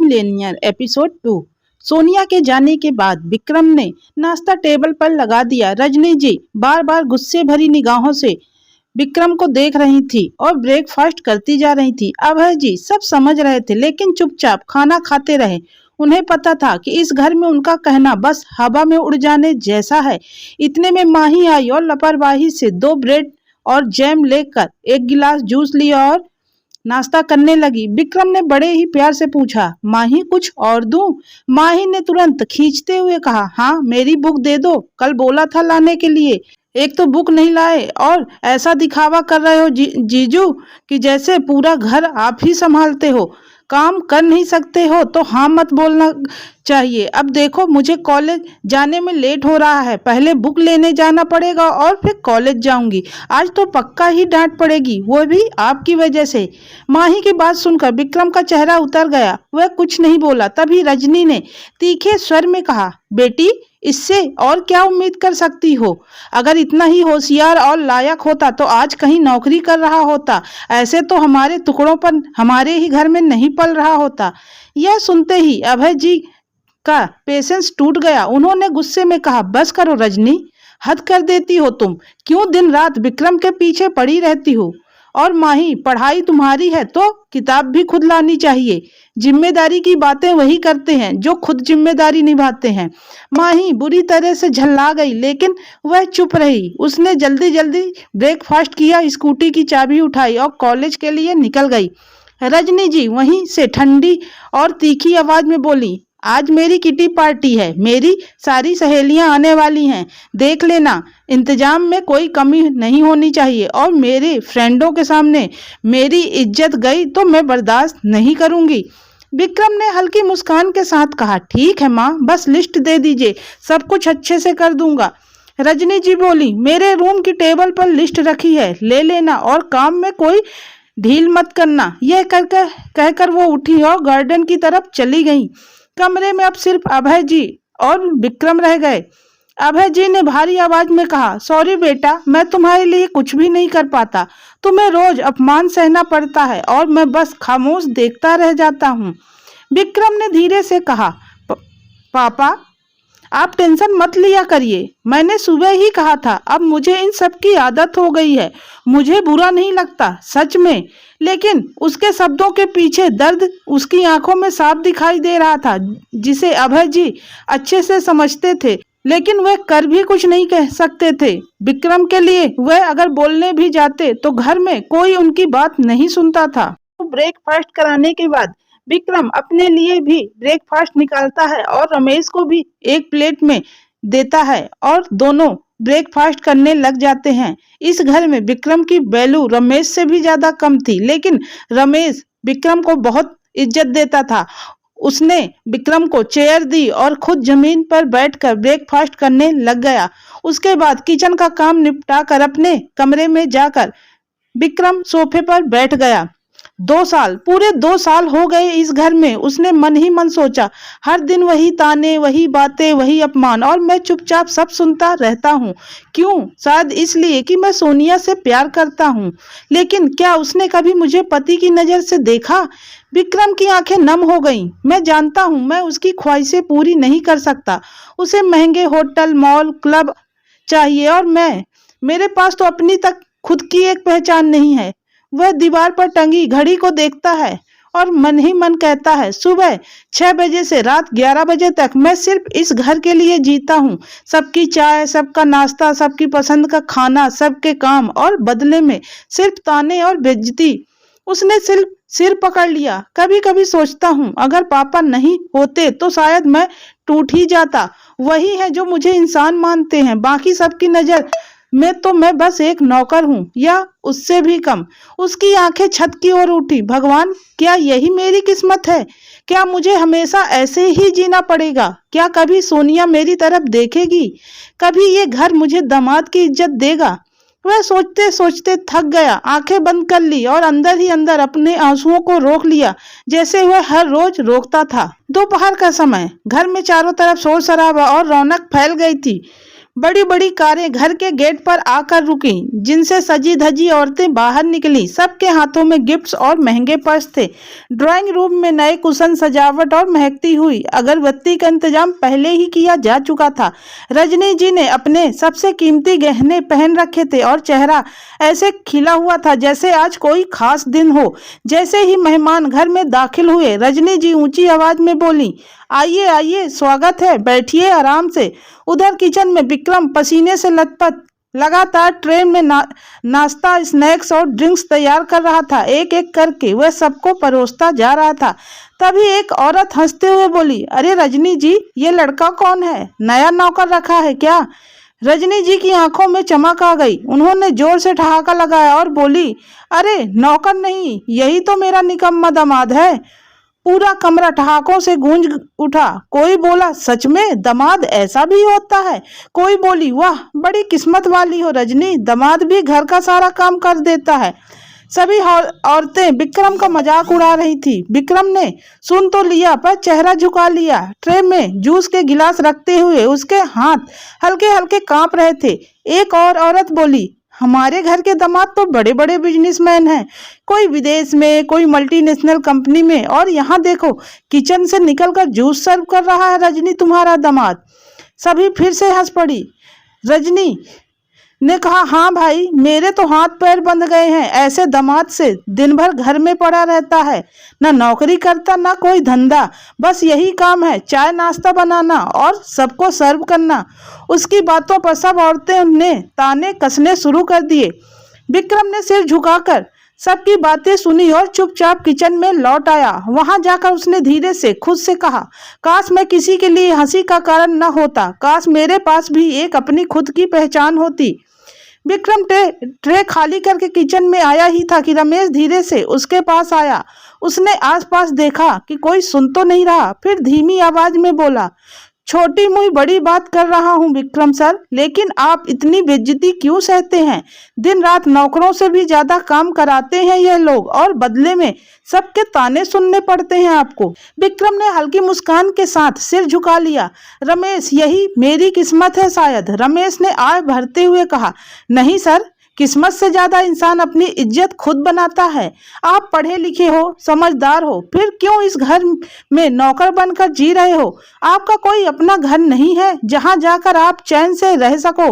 Millionaire episode 2। Sonia के जाने के बाद विक्रम ने नाश्ता टेबल पर लगा दिया। रजनी जी बार बार गुस्से भरी निगाहों से विक्रम को देख रही थी और ब्रेकफास्ट करती जा रही थी। अभय जी सब समझ रहे थे लेकिन चुपचाप खाना खाते रहे। उन्हें पता था कि इस घर में उनका कहना बस हवा में उड़ जाने जैसा है। इतने में माही आई और लापरवाही से 2 ब्रेड और जैम लेकर एक गिलास जूस लिया और नाश्ता करने लगी। विक्रम ने बड़े ही प्यार से पूछा, माही कुछ और दूं? माही ने तुरंत खींचते हुए कहा, हाँ मेरी बुक दे दो, कल बोला था लाने के लिए। एक तो बुक नहीं लाए और ऐसा दिखावा कर रहे हो जीजू कि जैसे पूरा घर आप ही संभालते हो। काम कर नहीं सकते हो तो हाँ मत बोलना चाहिए। अब देखो मुझे कॉलेज जाने में लेट हो रहा है, पहले बुक लेने जाना पड़ेगा और फिर कॉलेज जाऊंगी। आज तो पक्का ही डांट पड़ेगी, वो भी आपकी वजह से। माही की बात सुनकर विक्रम का चेहरा उतर गया। वह कुछ नहीं बोला। तभी रजनी ने तीखे स्वर में कहा, बेटी इससे और क्या उम्मीद कर सकती हो? अगर इतना ही होशियार और लायक होता तो आज कहीं नौकरी कर रहा होता। ऐसे तो हमारे टुकड़ों पर हमारे ही घर में नहीं पल रहा होता। यह सुनते ही अभय जी का पेशेंस टूट गया। उन्होंने गुस्से में कहा, बस करो रजनी, हद कर देती हो तुम। क्यों दिन रात विक्रम के पीछे पड़ी रहती हो? और माही पढ़ाई तुम्हारी है तो किताब भी खुद लानी चाहिए। जिम्मेदारी की बातें वही करते हैं जो खुद जिम्मेदारी निभाते हैं। माही बुरी तरह से झल्ला गई लेकिन वह चुप रही। उसने जल्दी जल्दी ब्रेकफास्ट किया, स्कूटी की चाबी उठाई और कॉलेज के लिए निकल गई। रजनी जी वहीं से ठंडी और तीखी आवाज में बोली, आज मेरी किटी पार्टी है, मेरी सारी सहेलियां आने वाली हैं, देख लेना। इंतजाम में कोई कमी नहीं होनी चाहिए और मेरे फ्रेंडों के सामने मेरी इज्जत गई तो मैं बर्दाश्त नहीं करूंगी। विक्रम ने हल्की मुस्कान के साथ कहा, ठीक है माँ, बस लिस्ट दे दीजिए, सब कुछ अच्छे से कर दूंगा। रजनी जी बोली, मेरे रूम की टेबल पर लिस्ट रखी है, ले लेना और काम में कोई ढील मत करना। यह कहकर वो उठी और गार्डन की तरफ चली गई। कमरे में अब सिर्फ अभय जी और विक्रम रह गए। अभय जी ने भारी आवाज में कहा, सॉरी बेटा, मैं तुम्हारे लिए कुछ भी नहीं कर पाता। तुम्हें रोज अपमान सहना पड़ता है और मैं बस खामोश देखता रह जाता हूँ। विक्रम ने धीरे से कहा, पापा आप टेंशन मत लिया करिए, मैंने सुबह ही कहा था। अब मुझे इन सब की आदत हो गई है, मुझे बुरा नहीं लगता सच में। लेकिन उसके शब्दों के पीछे दर्द उसकी आंखों में साफ दिखाई दे रहा था, जिसे अभय जी अच्छे से समझते थे लेकिन वह कर भी कुछ नहीं कह सकते थे। विक्रम के लिए वह अगर बोलने भी जाते तो घर में कोई उनकी बात नहीं सुनता था। ब्रेकफास्ट कराने के बाद विक्रम अपने लिए भी ब्रेकफास्ट निकालता है और रमेश को भी एक प्लेट में देता है और दोनों ब्रेकफास्ट करने लग जाते हैं। इस घर में विक्रम की वैल्यू रमेश से भी ज्यादा कम थी लेकिन रमेश विक्रम को बहुत इज्जत देता था। उसने विक्रम को चेयर दी और खुद जमीन पर बैठकर ब्रेकफास्ट करने लग गया। उसके बाद किचन का काम निपटा कर अपने कमरे में जाकर विक्रम सोफे पर बैठ गया। 2 साल, पूरे 2 साल हो गए इस घर में। उसने मन ही मन सोचा, हर दिन वही ताने, वही बातें, वही अपमान और मैं चुपचाप सब सुनता रहता हूँ। क्यों? शायद इसलिए कि मैं सोनिया से प्यार करता हूँ। लेकिन क्या उसने कभी मुझे पति की नजर से देखा? विक्रम की आंखें नम हो गईं। मैं जानता हूँ मैं उसकी ख्वाहिशें पूरी नहीं कर सकता। उसे महंगे होटल, मॉल, क्लब चाहिए और मेरे पास तो अपनी तक खुद की एक पहचान नहीं है। वह दीवार पर टंगी घड़ी को देखता है और मन ही मन कहता है, सुबह 6 बजे से रात 11 बजे तक मैं सिर्फ इस घर के लिए जीता हूँ। सबकी चाय, सबका नाश्ता, सबकी पसंद का खाना, सबके काम और बदले में सिर्फ ताने और बेइज्जती। उसने सिर्फ सिर पकड़ लिया। कभी कभी सोचता हूँ अगर पापा नहीं होते तो शायद मैं टूट ही जाता। वही है जो मुझे इंसान मानते हैं, बाकी सबकी नजर मैं तो मैं बस एक नौकर हूँ या उससे भी कम। उसकी आंखें छत की ओर उठी। भगवान, क्या यही मेरी किस्मत है? क्या मुझे हमेशा ऐसे ही जीना पड़ेगा? क्या कभी सोनिया मेरी तरफ देखेगी? कभी ये घर मुझे दामाद की इज्जत देगा? वह सोचते सोचते थक गया, आंखें बंद कर ली और अंदर ही अंदर अपने आंसुओं को रोक लिया जैसे वह हर रोज रोकता था। दोपहर का समय, घर में चारों तरफ शोर शराबा और रौनक फैल गई थी। बड़ी बड़ी कारें घर के गेट पर आकर रुकी, जिनसे सजी धजी औरतें बाहर निकली। सबके हाथों में गिफ्ट्स और महंगे पर्स थे। ड्राइंग रूम में नए कुशन, सजावट और महकती हुई अगरबत्ती का इंतजाम पहले ही किया जा चुका था। रजनी जी ने अपने सबसे कीमती गहने पहन रखे थे और चेहरा ऐसे खिला हुआ था जैसे आज कोई खास दिन हो। जैसे ही मेहमान घर में दाखिल हुए, रजनी जी ऊंची आवाज में बोली, आइए आइए, स्वागत है, बैठिए आराम से। उधर किचन में विक्रम पसीने से लथपथ लगातार ट्रे में नाश्ता, स्नैक्स और ड्रिंक्स तैयार कर रहा था। एक एक करके वह सबको परोसता जा रहा था। तभी एक औरत हंसते हुए बोली, अरे रजनी जी, ये लड़का कौन है? नया नौकर रखा है क्या? रजनी जी की आंखों में चमक आ गई। उन्होंने जोर से ठहाका लगाया और बोली, अरे नौकर नहीं, यही तो मेरा निकम्मा दामाद है। पूरा कमरा ठहाकों से गूंज उठा। कोई बोला, सच में दामाद ऐसा भी होता है? कोई बोली, वाह, बड़ी किस्मत वाली हो रजनी, दामाद भी घर का सारा काम कर देता है। सभी औरतें विक्रम का मजाक उड़ा रही थी। विक्रम ने सुन तो लिया, पर चेहरा झुका लिया। ट्रे में जूस के गिलास रखते हुए उसके हाथ हल्के हल्के कांप रहे थे। एक और औरत बोली, हमारे घर के दामाद तो बड़े बड़े बिजनेसमैन हैं, कोई विदेश में, कोई मल्टीनेशनल कंपनी में, और यहाँ देखो किचन से निकलकर जूस सर्व कर रहा है रजनी तुम्हारा दामाद। सभी फिर से हंस पड़ी। रजनी ने कहा, हाँ भाई, मेरे तो हाथ पैर बंध गए हैं ऐसे दामाद से। दिन भर घर में पड़ा रहता है, ना नौकरी करता ना कोई धंधा, बस यही काम है, चाय नाश्ता बनाना और सबको सर्व करना। उसकी बातों पर सब औरतें ने ताने कसने शुरू कर दिए। विक्रम ने सिर झुकाकर सबकी बातें सुनी और चुपचाप किचन में लौट आया। वहां जाकर उसने धीरे से खुद से कहा, काश मैं किसी के लिए हंसी का कारण न होता, काश मेरे पास भी एक अपनी खुद की पहचान होती। विक्रम ट्रे खाली करके किचन में आया ही था कि रमेश धीरे से उसके पास आया। उसने आसपास देखा कि कोई सुन तो नहीं रहा, फिर धीमी आवाज में बोला, छोटी मुई बड़ी बात कर रहा हूँ विक्रम सर, लेकिन आप इतनी बेइज्जती क्यों सहते हैं? दिन रात नौकरों से भी ज्यादा काम कराते हैं यह लोग, और बदले में सबके ताने सुनने पड़ते हैं आपको। विक्रम ने हल्की मुस्कान के साथ सिर झुका लिया। रमेश, यही मेरी किस्मत है शायद। रमेश ने आह भरते हुए कहा, नहीं सर, किस्मत से ज्यादा इंसान अपनी इज्जत खुद बनाता है। आप पढ़े लिखे हो, समझदार हो, फिर क्यों इस घर में नौकर बनकर जी रहे हो? आपका कोई अपना घर नहीं है जहां जाकर आप चैन से रह सको?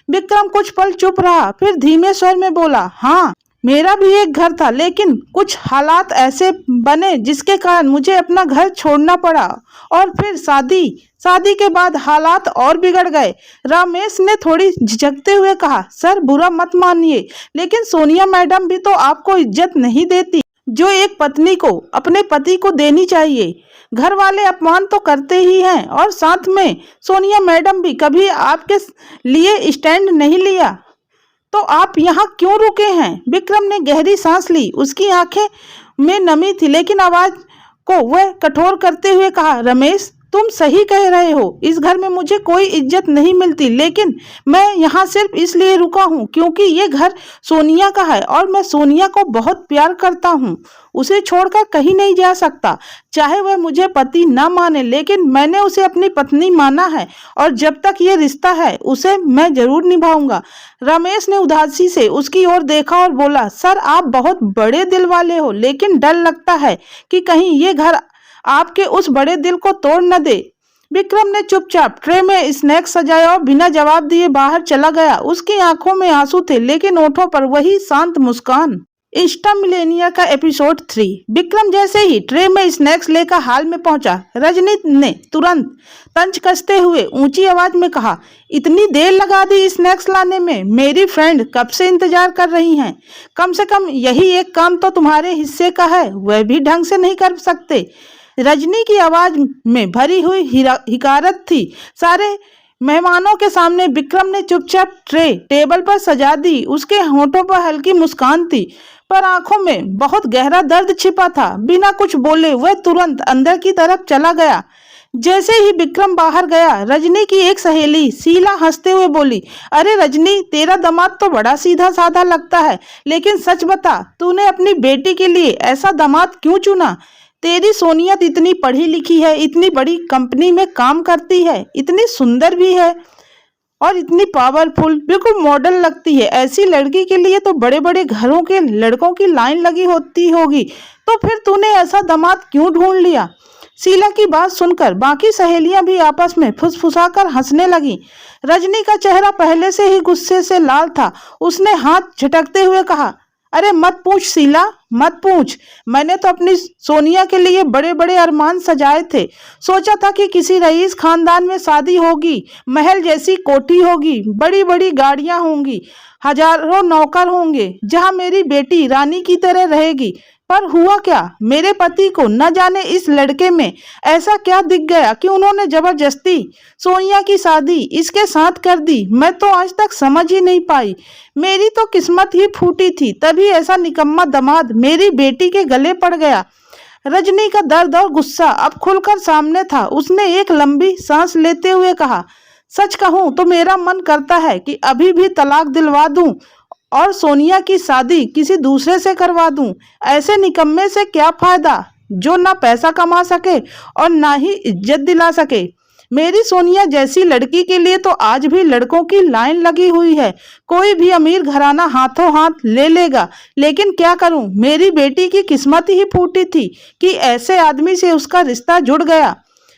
विक्रम कुछ पल चुप रहा, फिर धीमे स्वर में बोला, हाँ, मेरा भी एक घर था, लेकिन कुछ हालात ऐसे बने जिसके कारण मुझे अपना घर छोड़ना पड़ा, और फिर शादी के बाद हालात और बिगड़ गए। रमेश ने थोड़ी झिझकते हुए कहा, सर बुरा मत मानिए, लेकिन सोनिया मैडम भी तो आपको इज्जत नहीं देती जो एक पत्नी को अपने पति को देनी चाहिए। घर वाले अपमान तो करते ही हैं, और साथ में सोनिया मैडम भी कभी आपके लिए स्टैंड नहीं लिया, तो आप यहाँ क्यों रुके हैं? विक्रम ने गहरी सांस ली। उसकी आंखें में नमी थी, लेकिन आवाज को वह कठोर करते हुए कहा, रमेश, तुम सही कह रहे हो, इस घर में मुझे कोई इज्जत नहीं मिलती, लेकिन मैं यहाँ सिर्फ इसलिए रुका हूँ क्योंकि ये घर सोनिया का है और मैं सोनिया को बहुत प्यार करता हूँ। उसे छोड़कर कहीं नहीं जा सकता, चाहे वह मुझे पति ना माने, लेकिन मैंने उसे अपनी पत्नी माना है, और जब तक ये रिश्ता है उसे मैं जरूर निभाऊंगा। रमेश ने उदासी से उसकी ओर देखा और बोला, सर आप बहुत बड़े दिल वाले हो, लेकिन डर लगता है कि कहीं ये घर आपके उस बड़े दिल को तोड़ न दे। विक्रम ने चुपचाप ट्रे में स्नैक्स सजाया और बिना जवाब दिए बाहर चला गया। उसकी आंखों में आंसू थे, लेकिन होठों पर वही शांत मुस्कान। इंस्टा मिलेनिया का एपिसोड 3। विक्रम जैसे ही ट्रे में स्नैक्स लेकर हाल में पहुंचा, रजनी ने तुरंत तंज कसते हुए ऊंची आवाज में कहा, इतनी देर लगा दी स्नैक्स लाने में? मेरी फ्रेंड कब से इंतजार कर रही हैं। कम से कम यही एक काम तो तुम्हारे हिस्से का है, वह भी ढंग से नहीं कर सकते। रजनी की आवाज में भरी हुई हिकारत थी। सारे मेहमानों के सामने विक्रम ने चुपचाप ट्रे टेबल पर सजा दी। उसके होठों पर हल्की मुस्कान थी, पर आंखों में बहुत गहरा दर्द छिपा था। बिना कुछ बोले वह तुरंत अंदर की तरफ चला गया। जैसे ही विक्रम बाहर गया, रजनी की एक सहेली शीला हंसते हुए बोली, अरे रजनी, तेरा दामाद तो बड़ा सीधा साधा लगता है, लेकिन सच बता, तूने अपनी बेटी के लिए ऐसा दामाद क्यों चुना? तेरी सोनिया इतनी पढ़ी लिखी है, इतनी बड़ी कंपनी में काम करती है, इतनी सुंदर भी है, और इतनी पावरफुल, बिल्कुल मॉडल लगती है। ऐसी लड़की के लिए तो बड़े बड़े घरों के लड़कों की लाइन लगी होती होगी। तो फिर तूने ऐसा दामाद क्यों ढूंढ लिया? शीला की बात सुनकर बाकी सहेलियां भी आपस में फुसफुसाकर हंसने लगी। रजनी का चेहरा पहले से ही गुस्से से लाल था। उसने हाथ झटकते हुए कहा, अरे मत पूछ शीला, मत पूछ। मैंने तो अपनी सोनिया के लिए बड़े बड़े अरमान सजाए थे। सोचा था कि किसी रईस खानदान में शादी होगी, महल जैसी कोठी होगी, बड़ी बड़ी गाड़ियां होंगी, हजारों नौकर होंगे, जहां मेरी बेटी रानी की तरह रहेगी। पर हुआ क्या? मेरे पति को न जाने इस लड़के में ऐसा क्या दिख गया कि उन्होंने जबरदस्ती सोनिया की शादी इसके साथ कर दी। मैं तो आज तक समझ ही नहीं पाई। मेरी तो किस्मत ही फूटी थी, तभी ऐसा निकम्मा दामाद मेरी बेटी के गले पड़ गया। रजनी का दर्द और गुस्सा अब खुलकर सामने था। उसने एक लंबी सांस लेते हुए कहा, सच कहूं तो मेरा मन करता है कि अभी भी तलाक दिलवा दूं और सोनिया की शादी किसी दूसरे से करवा दूं। ऐसे निकम्मे से क्या फायदा जो ना पैसा कमा सके और ना ही इज्जत दिला सके। मेरी सोनिया जैसी लड़की के लिए तो आज भी लड़कों की लाइन लगी हुई है। कोई भी अमीर घराना हाथों हाथ ले लेगा। लेकिन क्या करूं, मेरी बेटी की किस्मत ही फूटी थी कि ऐसे आदमी से उसका रिश्ता जुड़ गया।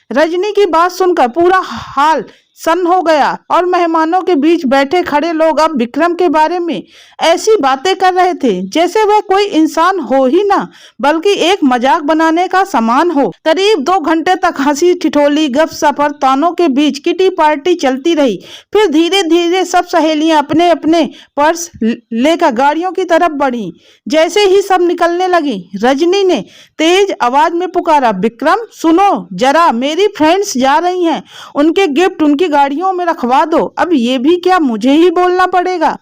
रजनी की बात सुनकर पूरा हाल सन्न हो गया और मेहमानों के बीच बैठे खड़े लोग अब विक्रम के बारे में ऐसी बातें कर रहे थे जैसे वह कोई इंसान हो ही ना, बल्कि एक मजाक बनाने का सामान हो। करीब 2 घंटे तक हंसी ठिठोली गपशप और तानों के बीच किटी पार्टी चलती रही। फिर धीरे धीरे सब सहेलियां अपने अपने पर्स लेकर गाड़ियों की तरफ बढ़ी। जैसे ही सब निकलने लगी, रजनी ने तेज आवाज में पुकारा, विक्रम सुनो जरा, मेरी फ्रेंड्स जा रही हैं, उनके गिफ्ट उनकी गाड़ियों में रखवा दो। अब ये भी क्या मुझे ही बोलना पड़ेगा?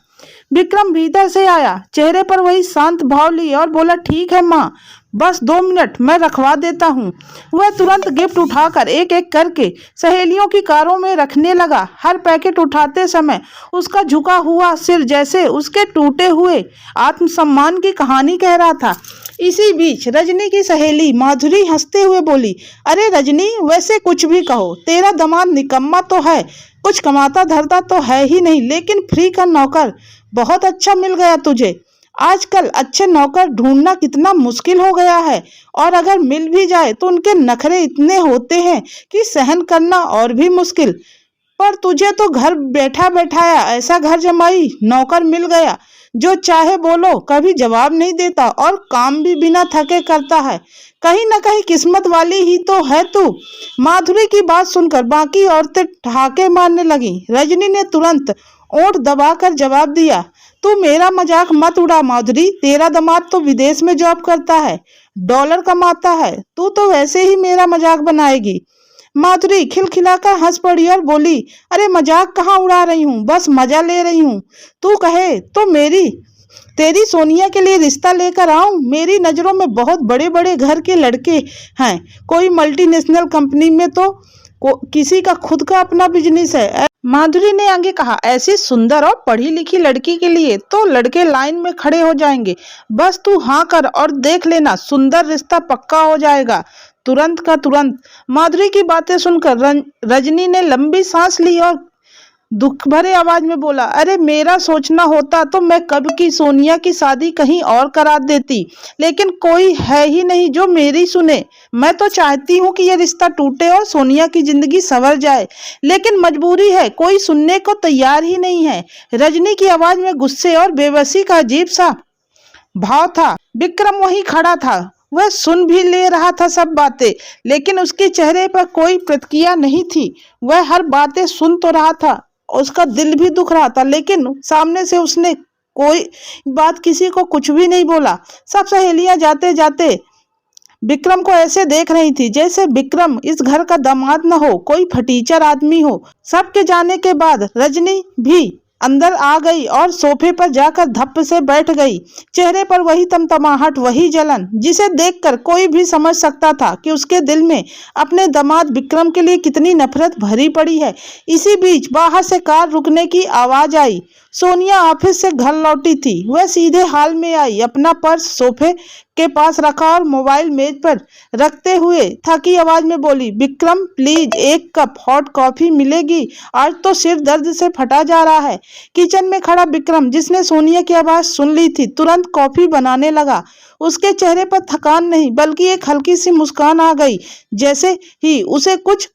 विक्रम भीतर से आया, चेहरे पर वही शांत भाव लिए और बोला, ठीक है माँ, बस 2 मिनट मैं रखवा देता हूँ। वह तुरंत गिफ्ट उठाकर एक एक करके सहेलियों की कारों में रखने लगा। हर पैकेट उठाते समय उसका झुका हुआ सिर जैसे उसके टूटे हुए आत्मसम्मान की कहानी कह रहा था। इसी बीच रजनी की सहेली माधुरी हंसते हुए बोली, अरे रजनी, वैसे कुछ भी कहो, तेरा दामाद निकम्मा तो है, कुछ कमाता धरता तो है ही नहीं, लेकिन फ्री का नौकर बहुत अच्छा मिल गया तुझे। आजकल अच्छे नौकर ढूंढना कितना मुश्किल हो गया है, और अगर मिल भी जाए तो उनके नखरे इतने होते हैं कि सहन करना और भी मुश्किल। पर तुझे तो घर बैठा बैठाया ऐसा घर जमाई नौकर मिल गया जो चाहे बोलो कभी जवाब नहीं देता और काम भी बिना थके करता है। कहीं ना कहीं किस्मत वाली ही तो है तू। माधुरी की बात सुनकर बाकी औरतें ठहाके मारने लगी। रजनी ने तुरंत ओंठ दबाकर जवाब दिया, तू मेरा मजाक मत उड़ा माधुरी, तेरा दामाद तो विदेश में जॉब करता है, डॉलर कमाता है, तू तो वैसे ही मेरा मजाक बनाएगी। माधुरी खिलखिलाकर हंस पड़ी और बोली, अरे मजाक कहाँ उड़ा रही हूँ, बस मजा ले रही हूँ। तू कहे तो तेरी सोनिया के लिए रिश्ता लेकर आऊं? मेरी नजरों में बहुत बड़े बड़े घर के लड़के हैं, कोई मल्टीनेशनल कंपनी में तो किसी का खुद का अपना बिजनेस है। माधुरी ने आगे कहा, ऐसी सुंदर और पढ़ी लिखी लड़की के लिए तो लड़के लाइन में खड़े हो जाएंगे। बस तू हाँ कर और देख लेना, सुंदर रिश्ता पक्का हो जाएगा तुरंत का तुरंत। माधुरी की बातें सुनकर रजनी ने लंबी सांस ली और दुख भरे आवाज में बोला, अरे मेरा सोचना होता तो मैं कब की सोनिया की शादी कहीं और करा देती, लेकिन कोई है ही नहीं जो मेरी सुने। मैं तो चाहती हूँ कि यह रिश्ता टूटे और सोनिया की जिंदगी संवर जाए, लेकिन मजबूरी है, कोई सुनने को तैयार ही नहीं है। रजनी की आवाज में गुस्से और बेबसी का अजीब सा भाव था। विक्रम वहीं खड़ा था, वह सुन भी ले रहा था सब बातें, लेकिन उसके चेहरे पर कोई प्रतिक्रिया नहीं थी। वह हर बातें सुन तो रहा था, उसका दिल भी दुख रहा था, लेकिन सामने से उसने कोई बात किसी को कुछ भी नहीं बोला। सब सहेलियां जाते जाते विक्रम को ऐसे देख रही थी जैसे विक्रम इस घर का दामाद न हो, कोई फटीचर आदमी हो। सबके जाने के बाद रजनी भी अंदर आ गई और सोफे पर जाकर धप्प से बैठ गई। चेहरे पर वही तमतमाहट, वही जलन, जिसे देखकर कोई भी समझ सकता था कि उसके दिल में अपने दामाद विक्रम के लिए कितनी नफरत भरी पड़ी है। इसी बीच बाहर से कार रुकने की आवाज आई। सोनिया ऑफिस से घर लौटी थी। वह सीधे हॉल में आई, अपना पर्स सोफे के पास रखा और मोबाइल मेज पर रखते हुए थकी आवाज में बोली, Vikram please 1 cup hot coffee मिलेगी, आज तो सिर दर्द से फटा जा रहा है। किचन में खड़ा विक्रम, जिसने सोनिया की आवाज सुन ली थी, तुरंत कॉफी बनाने लगा। उसके चेहरे पर थकान नहीं बल्कि एक हल्की सी मुस्कान आ गई, जैसे ही उसे कुछ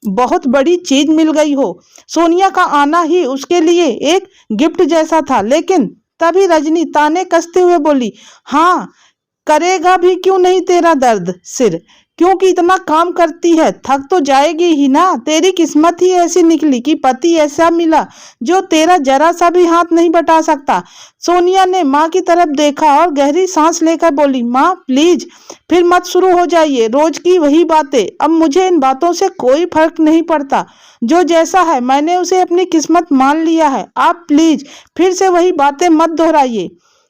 बहुत बड़ी चीज मिल गई हो। सोनिया का आना ही उसके लिए एक गिफ्ट जैसा था। लेकिन तभी रजनी ताने कसते हुए बोली, हाँ करेगा भी क्यों नहीं तेरा दर्द सिर, क्योंकि इतना काम करती है, थक तो जाएगी ही ना। तेरी किस्मत ही ऐसी निकली कि पति ऐसा मिला जो तेरा जरा सा भी हाथ नहीं बटा सकता। सोनिया ने माँ की तरफ देखा और गहरी सांस लेकर बोली, माँ प्लीज फिर मत शुरू हो जाइए, रोज की वही बातें। अब मुझे इन बातों से कोई फर्क नहीं पड़ता, जो जैसा है मैंने उसे अपनी किस्मत मान लिया है। आप प्लीज फिर से वही बातें मत दोहराइए।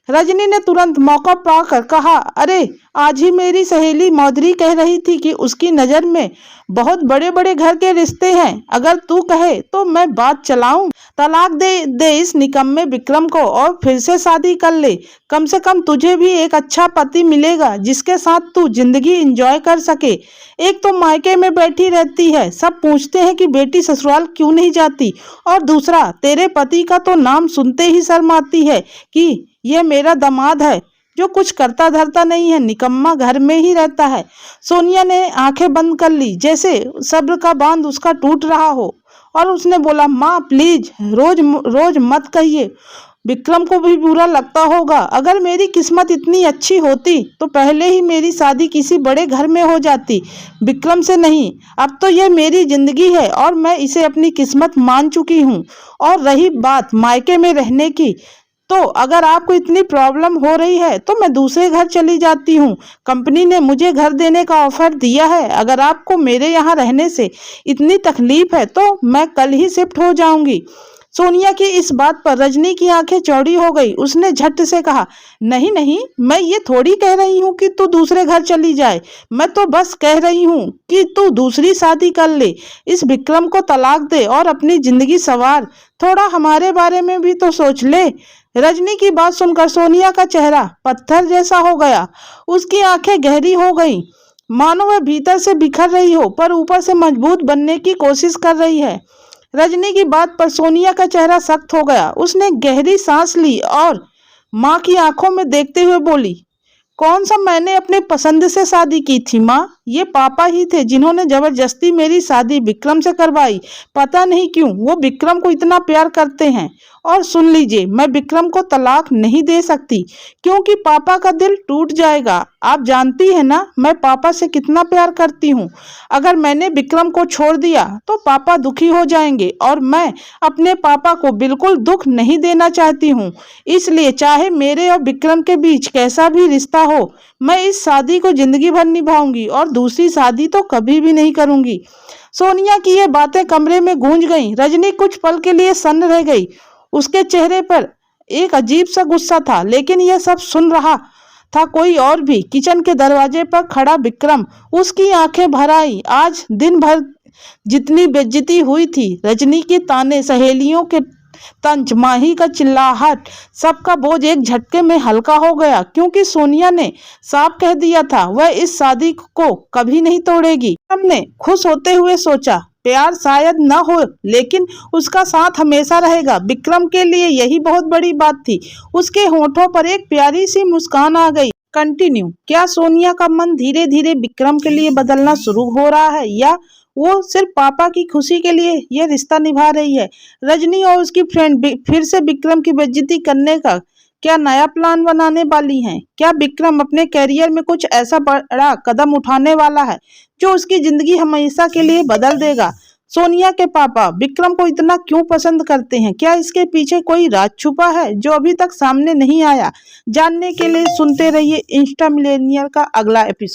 रजनी ने तुरंत मौका पाकर कहा, अरे आज ही मेरी सहेली मौधरी कह रही थी कि उसकी नजर में बहुत बड़े बड़े घर के रिश्ते हैं, अगर तू कहे तो मैं बात चलाऊं, तलाक दे इस निकम्मे विक्रम को और फिर से शादी कर ले। कम से कम तुझे भी एक अच्छा पति मिलेगा जिसके साथ तू जिंदगी एंजॉय कर सके। एक तो मायके में बैठी रहती है, सब पूछते हैं कि बेटी ससुराल क्यों नहीं जाती, और दूसरा तेरे पति का तो नाम सुनते ही शर्म आती है कि ये मेरा दामाद है जो कुछ करता धरता नहीं है, निकम्मा घर में ही रहता है। सोनिया ने आंखें बंद कर ली, जैसे सब्र का बांध उसका टूट रहा हो, और उसने बोला, माँ प्लीज रोज रोज मत कहिए, विक्रम को भी बुरा लगता होगा। अगर मेरी किस्मत इतनी अच्छी होती तो पहले ही मेरी शादी किसी बड़े घर में हो जाती, विक्रम से नहीं। अब तो यह मेरी जिंदगी है और मैं इसे अपनी किस्मत मान चुकी हूँ। और रही बात मायके में रहने की, तो अगर आपको इतनी प्रॉब्लम हो रही है तो मैं दूसरे घर चली जाती हूँ। कंपनी ने मुझे घर देने का ऑफर दिया है। अगर आपको मेरे यहाँ रहने से इतनी तकलीफ है तो मैं कल ही शिफ्ट हो जाऊंगी। सोनिया की इस बात पर रजनी की आंखें चौड़ी हो गई। उसने झट से कहा, नहीं नहीं, मैं ये थोड़ी कह रही हूँ कि तू दूसरे घर चली जाए, मैं तो बस कह रही हूँ कि तू दूसरी शादी कर ले, इस विक्रम को तलाक दे और अपनी जिंदगी संवार। थोड़ा हमारे बारे में भी तो सोच ले। रजनी की बात सुनकर सोनिया का चेहरा पत्थर जैसा हो गया। उसकी आंखें गहरी हो गईं, मानो वह भीतर से बिखर रही हो पर ऊपर से मजबूत बनने की कोशिश कर रही है। रजनी की बात पर सोनिया का चेहरा सख्त हो गया। उसने गहरी सांस ली और माँ की आंखों में देखते हुए बोली, कौन सा मैंने अपने पसंद से शादी की थी माँ? ये पापा ही थे जिन्होंने जबरदस्ती मेरी शादी विक्रम से करवाई। पता नहीं क्यों वो विक्रम को इतना प्यार करते हैं। और सुन लीजिए, मैं विक्रम को तलाक नहीं दे सकती क्योंकि पापा का दिल टूट जाएगा। आप जानती है ना मैं पापा से कितना प्यार करती हूँ। अगर मैंने विक्रम को छोड़ दिया तो पापा दुखी हो जाएंगे और मैं अपने पापा को बिल्कुल दुख नहीं देना चाहती हूँ। इसलिए चाहे मेरे और विक्रम के बीच कैसा भी रिश्ता हो, मैं इस शादी को जिंदगी भर निभाऊंगी और दूसरी शादी तो कभी भी नहीं करूंगी। सोनिया की ये बातें कमरे में गूंज गईं। रजनी कुछ पल के लिए सन्न रह गई। उसके चेहरे पर एक अजीब सा गुस्सा था, लेकिन यह सब सुन रहा था कोई और भी। किचन के दरवाजे पर खड़ा विक्रम, उसकी आंखें भर आई। आज दिन भर जितनी बेइज्जती हुई थी, रजनी के ताने, सहेलियों के तंज, माही का चिल्लाहट, सबका बोझ एक झटके में हल्का हो गया, क्योंकि सोनिया ने साफ कह दिया था वह इस शादी को कभी नहीं तोड़ेगी। हमने खुश होते हुए सोचा, प्यार शायद न हो लेकिन उसका साथ हमेशा रहेगा। विक्रम के लिए यही बहुत बड़ी बात थी। उसके होठों पर एक प्यारी सी मुस्कान आ गई। कंटिन्यू। क्या सोनिया का मन धीरे धीरे विक्रम के लिए बदलना शुरू हो रहा है या वो सिर्फ पापा की खुशी के लिए यह रिश्ता निभा रही है? रजनी और उसकी फ्रेंड फिर से विक्रम की बेइज्जती करने का क्या नया प्लान बनाने वाली हैं? क्या विक्रम अपने करियर में कुछ ऐसा बड़ा कदम उठाने वाला है जो उसकी जिंदगी हमेशा के लिए बदल देगा? सोनिया के पापा विक्रम को इतना क्यों पसंद करते हैं? क्या इसके पीछे कोई राज छुपा है जो अभी तक सामने नहीं आया? जानने के लिए सुनते रहिए इंस्टा मिलेनियर का अगला एपिसोड।